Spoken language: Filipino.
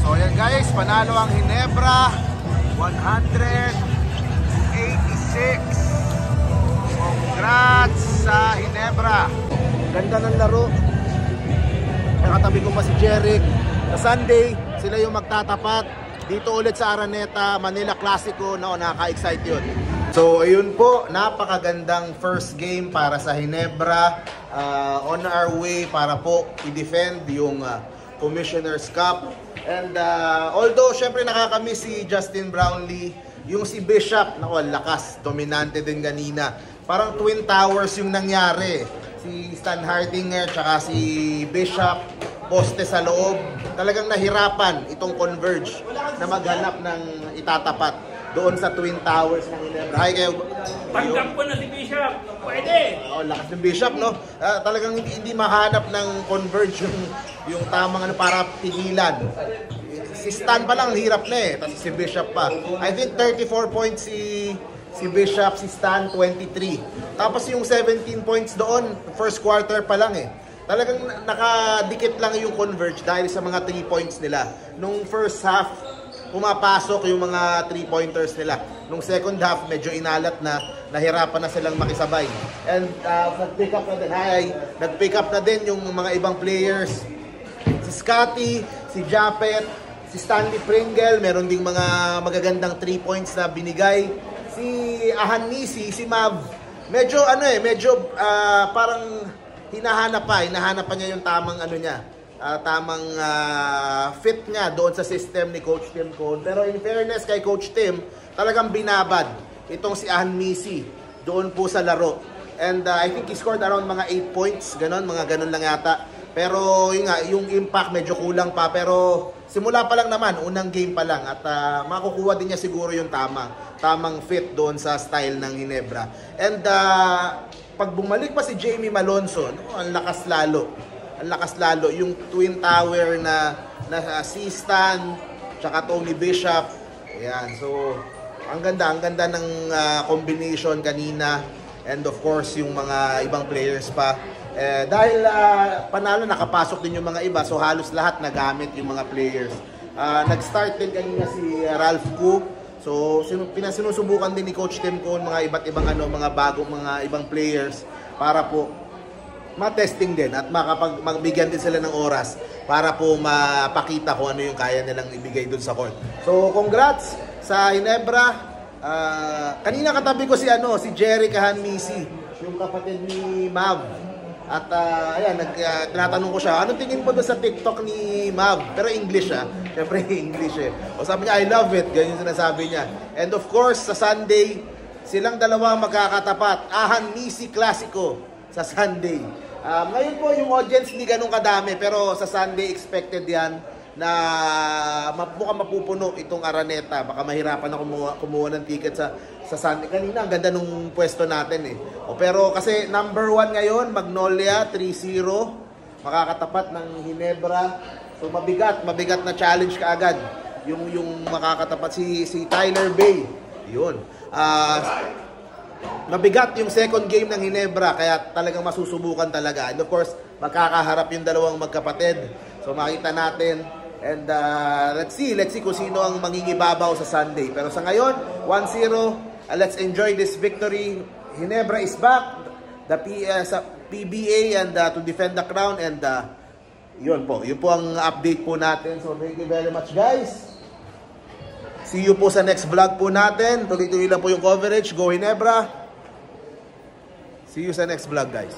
So ayan guys, panalo ang Ginebra 186. Congrats sa Ginebra. Ganda ng laro. Nakatabi ko pa si Jeric. Sa Sunday, sila yung magtatapat dito ulit sa Araneta, Manila Clasico. No, nakaka-excite yun. So ayun po, napakagandang first game para sa Ginebra. On our way para po i-defend yung Commissioner's Cup. And although syempre nakakamiss si Justin Brownlee, yung si Bishop, naku, lakas, dominante din kanina. Parang Twin Towers yung nangyari. Si Stan Hardinger tsaka si Bishop, poste sa loob. Talagang nahirapan itong Converge na maghanap ng itatapat doon sa Twin Towers ng Ginebra. Hi kayo. Pagdampo na si Bishop, pwede. Lakas ng Bishop, no? Talagang hindi mahanap ng Converge yung tamang para pigilan. Si Stan pa lang hirap na eh, tapos si Bishop pa. I think 34 points si Bishop, si Stan 23. Tapos yung 17 points doon, first quarter pa lang eh. Talagang nakadikit lang yung Converge dahil sa mga 3 points nila. Nung first half, pumapasok yung mga 3-pointers nila. Nung second half, medyo inalat na, nahirapan na silang makisabay. And nag-pick up na din, nag-pick up na din yung mga ibang players. Si Scotty, si Japet, si Stanley Pringle, meron ding mga magagandang 3 points na binigay. Si Ahanisi, si Mav, medyo parang hinahanap pa niya yung tamang tamang fit niya doon sa system ni Coach Tim Cone. Pero in fairness kay Coach Tim, talagang binabad itong si Ahanisi doon po sa laro. And I think he scored around mga 8 points, ganon lang yata. Pero yun nga, yung impact medyo kulang pa. Pero simula pa lang naman, unang game pa lang. At makukuha din niya siguro yung tamang fit doon sa style ng Ginebra. And pag bumalik pa si Jamie Malonzo, ang lakas lalo. Ang lakas lalo. Yung Twin Tower na si Stan, tsaka Tony Bishop. Ayan, so ang ganda ng combination kanina. And of course, yung mga ibang players pa. Dahil panalo, nakapasok din yung mga iba, so halos lahat nagamit yung mga players. Nag-start din kanina si Ralph Koo. So sinusubukan din ni Coach Tim Cone mga iba't ibang mga bagong mga ibang players para po ma-testing din at magbigyan din sila ng oras para po mapakita kung ano yung kaya nilang ibigay dun sa court. So congrats sa Ginebra. Kanina katabi ko si Jeric Ahanisi, yung kapatid ni Mav. At ayan, tinatanong ko siya, anong tingin mo doon sa TikTok ni Mav? Pero English syempre English eh. O sabi niya, I love it, ganyan sinasabi niya. And of course, sa Sunday, silang dalawa magkakatapat. Ahanisi Clasico sa Sunday. Ngayon po yung audience hindi ganun kadami, pero sa Sunday expected yan na mukhang mapupuno itong Araneta. Baka mahirapan na kumuha ng ticket sa Sunday. Kanina, ang ganda nung pwesto natin eh. Pero kasi number 1 ngayon, Magnolia, 3-0. Makakatapat ng Ginebra. So mabigat na challenge kaagad. Yung makakatapat si Tyler Bay. Yun. Mabigat yung second game ng Ginebra, kaya talagang masusubukan talaga. And of course, magkakaharap yung dalawang magkapatid. So makita natin. And let's see kung sino ang mangingibabaw sa Sunday. Pero sa ngayon, 1-0. Let's enjoy this victory. Ginebra is back. The PBA and to defend the crown. And yun po ang update po natin. So thank you very much guys. See you po sa next vlog po natin. Tuloy-tuloy lang po yung coverage. Go Ginebra. See you sa next vlog guys.